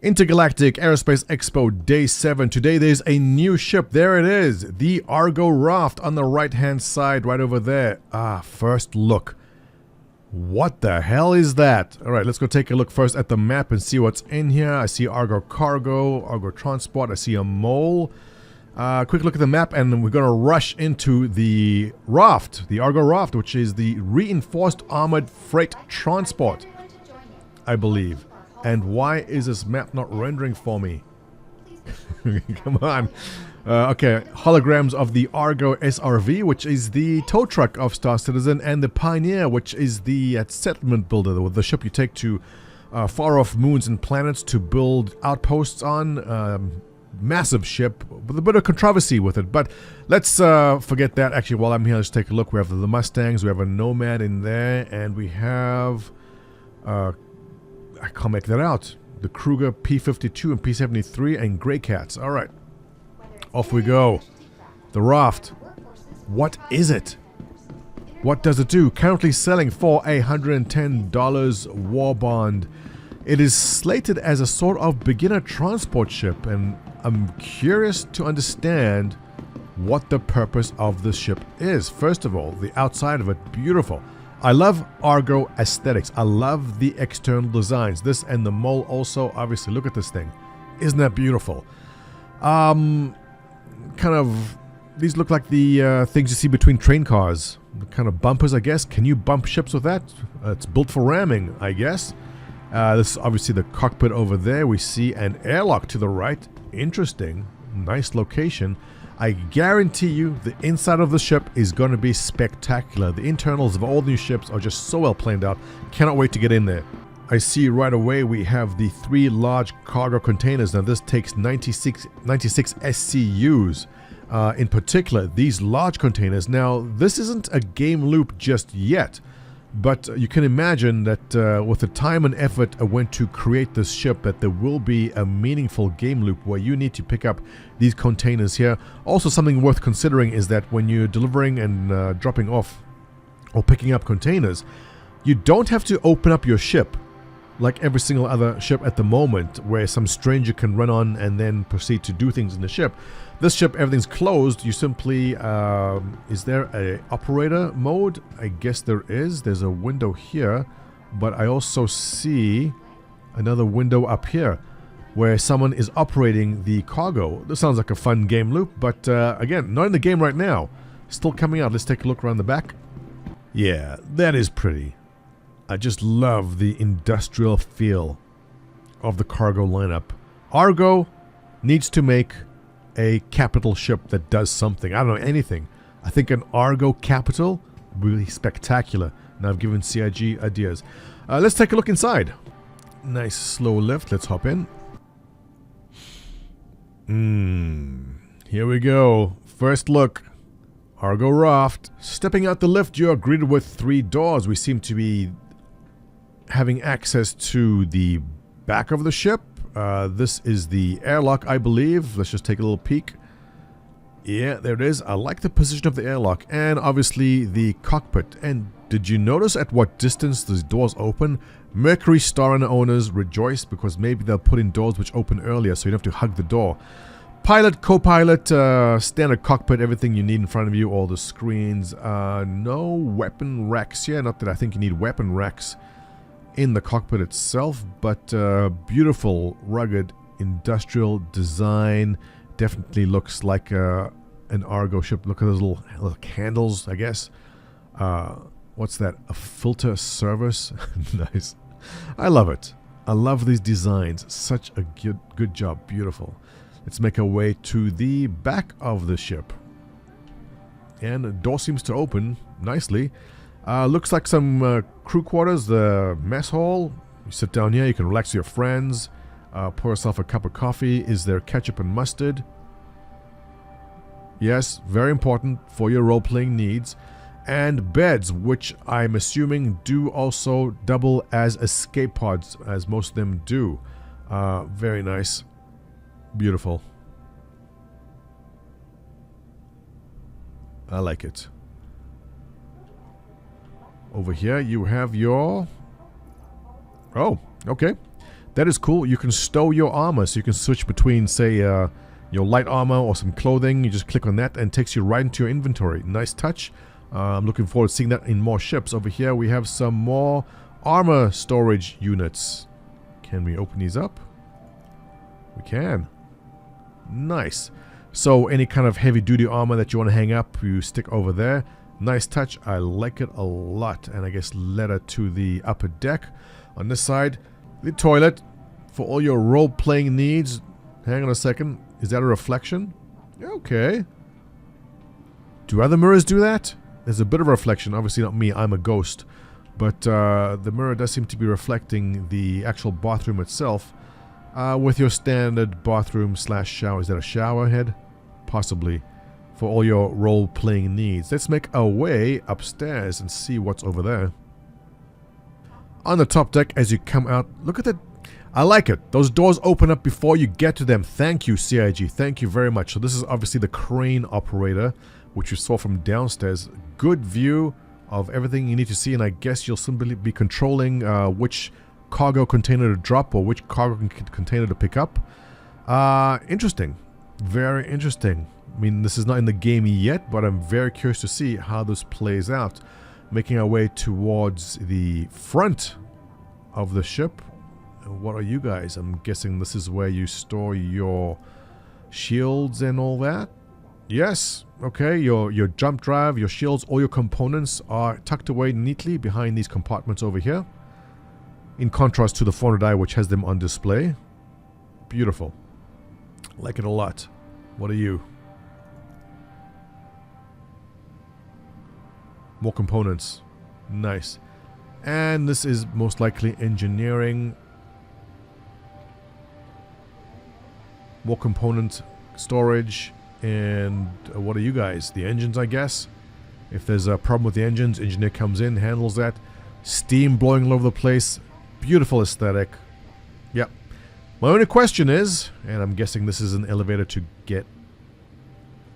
Intergalactic Aerospace Expo Day 7. Today there's a new ship. There it is. The Argo RAFT on the right-hand side right over there. First look. What the hell is that? Alright, let's go take a look first at the map and see what's in here. I see Argo Cargo, Argo Transport. I see a mole. Quick look at the map and we're going to rush into the RAFT. The Argo RAFT, which is the Reinforced Armored Freight Transport, I believe. And why is this map not rendering for me? Come on. Okay, holograms of the Argo SRV, which is the tow truck of Star Citizen, and the Pioneer, which is the settlement builder, the ship you take to far-off moons and planets to build outposts on. Massive ship with a bit of controversy with it, but let's forget that. Actually, while I'm here, let's take a look. We have the Mustangs, we have a Nomad in there, and we have... I can't make that out. The Kruger P-52 and P-73 and Grey Cats. Alright. Off we go. The RAFT. What is it? What does it do? Currently selling for $110 war bond. It is slated as a sort of beginner transport ship, and I'm curious to understand what the purpose of this ship is. First of all, the outside of it, beautiful. I love Argo aesthetics. I love the external designs. This and the mole also. Obviously, look at this thing. Isn't that beautiful? Kind of, these look like the things you see between train cars. The kind of bumpers, I guess. Can you bump ships with that? It's built for ramming, I guess. This is obviously the cockpit over there. We see an airlock to the right. Interesting. Nice location. I guarantee you the inside of the ship is going to be spectacular. The internals of all these ships are just so well planned out. Cannot wait to get in there. I see right away we have the 3 large cargo containers. Now this takes 96 SCUs. In particular, these large containers. Now this isn't a game loop just yet. But you can imagine that with the time and effort went to create this ship, that there will be a meaningful game loop where you need to pick up these containers here. Also, something worth considering is that when you're delivering and dropping off or picking up containers, you don't have to open up your ship like every single other ship at the moment, where some stranger can run on and then proceed to do things in the ship. This ship, everything's closed. You simply, is there a operator mode? I guess there is. There's a window here, but I also see another window up here where someone is operating the cargo. This sounds like a fun game loop, but again, not in the game right now. Still coming out. Let's take a look around the back. Yeah, that is pretty. I just love the industrial feel of the cargo lineup. Argo needs to make a capital ship that does something. I don't know, anything. I think an Argo capital will be spectacular. Now I've given CIG ideas. Let's take a look inside. Nice slow lift. Let's hop in. Here we go. First look. Argo RAFT. Stepping out the lift, you are greeted with 3 doors. We seem to be having access to the back of the ship. This is the airlock, I believe. Let's just take a little peek. Yeah, there it is. I like the position of the airlock, and obviously the cockpit. And did you notice at what distance these doors open? Mercury Star and owners rejoice because maybe they'll put in doors which open earlier, so you don't have to hug the door. Pilot, co-pilot, standard cockpit, everything you need in front of you, all the screens. No weapon racks here. Not that I think you need weapon racks in the cockpit itself, but beautiful, rugged, industrial design. Definitely looks like an Argo ship. Look at those little candles, I guess. What's that? A filter service? Nice. I love it. I love these designs. Such a good job. Beautiful. Let's make our way to the back of the ship. And the door seems to open nicely. Looks like some crew quarters, the mess hall. You sit down here, you can relax with your friends, pour yourself a cup of coffee. Is there ketchup and mustard? Yes, very important for your role-playing needs. And beds, which I'm assuming do also double as escape pods, as most of them do. Very nice. Beautiful. I like it. Over here you have your... Oh, okay. That is cool. You can stow your armor, so you can switch between, say, your light armor or some clothing. You just click on that and it takes you right into your inventory. Nice touch. I'm looking forward to seeing that in more ships. Over here we have some more armor storage units. Can we open these up? We can. Nice. So any kind of heavy duty armor that you want to hang up, you stick over there. Nice touch. I like it a lot. And I guess ladder to the upper deck. On this side, the toilet for all your role-playing needs. Hang on a second. Is that a reflection? Okay. Do other mirrors do that? There's a bit of a reflection. Obviously not me. I'm a ghost. But the mirror does seem to be reflecting the actual bathroom itself. With your standard bathroom / shower. Is that a shower head? Possibly. For all your role-playing needs. Let's make our way upstairs and see what's over there. On the top deck, as you come out, look at that. I like it. Those doors open up before you get to them. Thank you, CIG. Thank you very much. So this is obviously the crane operator, which you saw from downstairs. Good view of everything you need to see, and I guess you'll simply be controlling which cargo container to drop or which cargo container to pick up. Interesting. Very interesting. I mean, this is not in the game yet, but I'm very curious to see how this plays out. Making our way towards the front of the ship. What are you guys? I'm guessing this is where you store your shields and all that. Yes. Okay, your jump drive, your shields, all your components are tucked away neatly behind these compartments over here. In contrast to the 400i, which has them on display. Beautiful. Like it a lot. What are you? More components. Nice. And this is most likely engineering. More component storage. And what are you guys? The engines, I guess. If there's a problem with the engines, engineer comes in, handles that. Steam blowing all over the place. Beautiful aesthetic. Yep. My only question is, and I'm guessing this is an elevator to get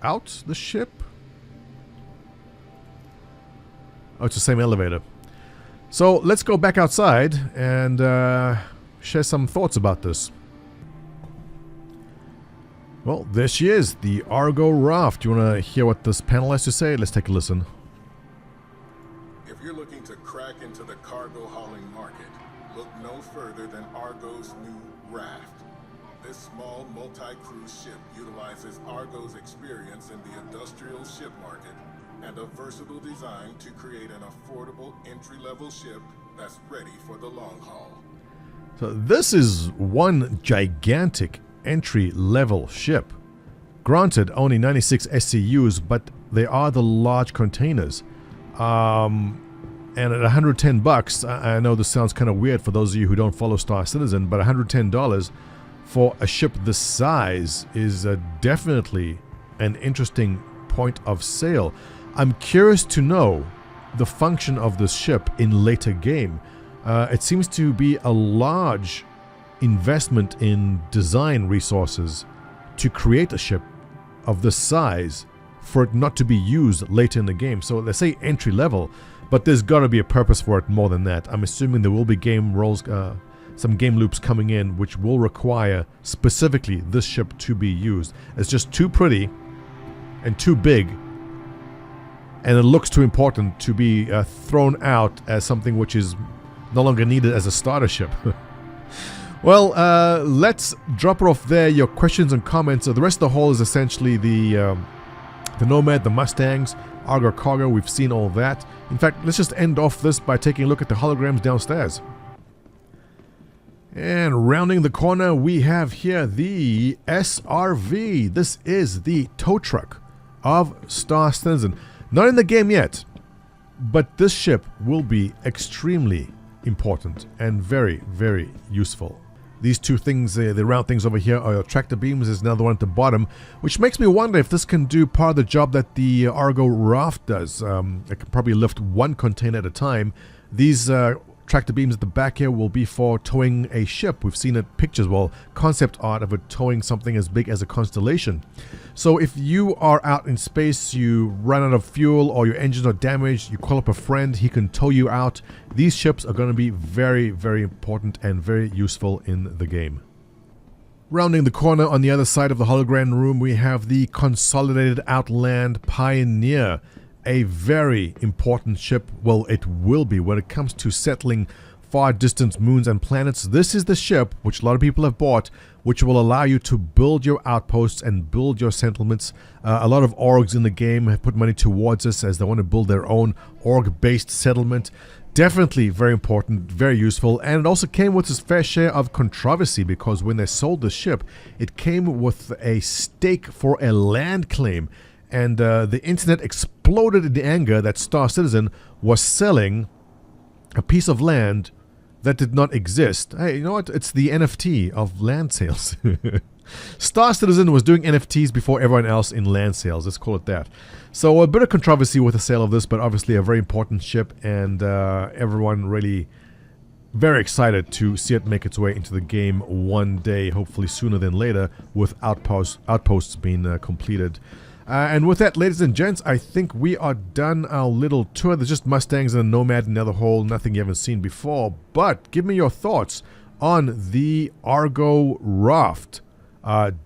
out the ship. Oh, it's the same elevator. So let's go back outside and share some thoughts about this. Well, there she is, the Argo RAFT. You want to hear what this panel has to say? Let's take a listen. If you're looking to crack into the cargo hauling market, look no further than Argo's new RAFT. This small multi-cruise ship utilizes Argo's experience in the industrial ship market and a versatile design to create an affordable entry-level ship that's ready for the long haul. So this is one gigantic entry-level ship. Granted, only 96 SCUs, but they are the large containers. And at $110, I know this sounds kind of weird for those of you who don't follow Star Citizen, but $110 for a ship this size is definitely an interesting point of sale. I'm curious to know the function of this ship in later game. It seems to be a large investment in design resources to create a ship of this size for it not to be used later in the game. So let's say entry level, but there's got to be a purpose for it more than that. I'm assuming there will be game roles, some game loops coming in which will require specifically this ship to be used. It's just too pretty and too big, and it looks too important to be thrown out as something which is no longer needed as a starter ship. Well, let's drop it off there. Your questions and comments. The rest of the haul is essentially the Nomad, the Mustangs, Argo Cargo. We've seen all that. In fact, let's just end off this by taking a look at the holograms downstairs. And rounding the corner, we have here the SRV. This is the tow truck of Star Citizen. Not in the game yet, but this ship will be extremely important and very, very useful. These two things, the round things over here are your tractor beams. There's another one at the bottom, which makes me wonder if this can do part of the job that the Argo RAFT does. It can probably lift one container at a time. These tractor beams at the back here will be for towing a ship. We've seen it pictures, well, concept art of it towing something as big as a constellation. So if you are out in space, you run out of fuel or your engines are damaged, you call up a friend, he can tow you out. These ships are going to be very, very important and very useful in the game. Rounding the corner on the other side of the hologram room, we have the Consolidated Outland Pioneer. A very important ship. Well, it will be when it comes to settling far distant moons and planets. This is the ship which a lot of people have bought, which will allow you to build your outposts and build your settlements. A lot of orgs in the game have put money towards this as they want to build their own org-based settlement. Definitely very important, very useful, and it also came with its fair share of controversy because when they sold the ship, it came with a stake for a land claim, and the internet exploded in anger that Star Citizen was selling a piece of land that did not exist. Hey, you know what? It's the NFT of land sales. Star Citizen was doing NFTs before everyone else in land sales. Let's call it that. So a bit of controversy with the sale of this, but obviously a very important ship, and everyone really very excited to see it make its way into the game one day, hopefully sooner than later, with outposts being completed. And with that, ladies and gents, I think we are done our little tour. There's just Mustangs and a Nomad in the other hole, nothing you haven't seen before. But give me your thoughts on the Argo RAFT.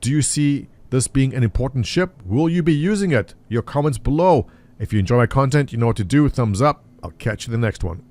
Do you see this being an important ship? Will you be using it? Your comments below. If you enjoy my content, you know what to do. Thumbs up. I'll catch you in the next one.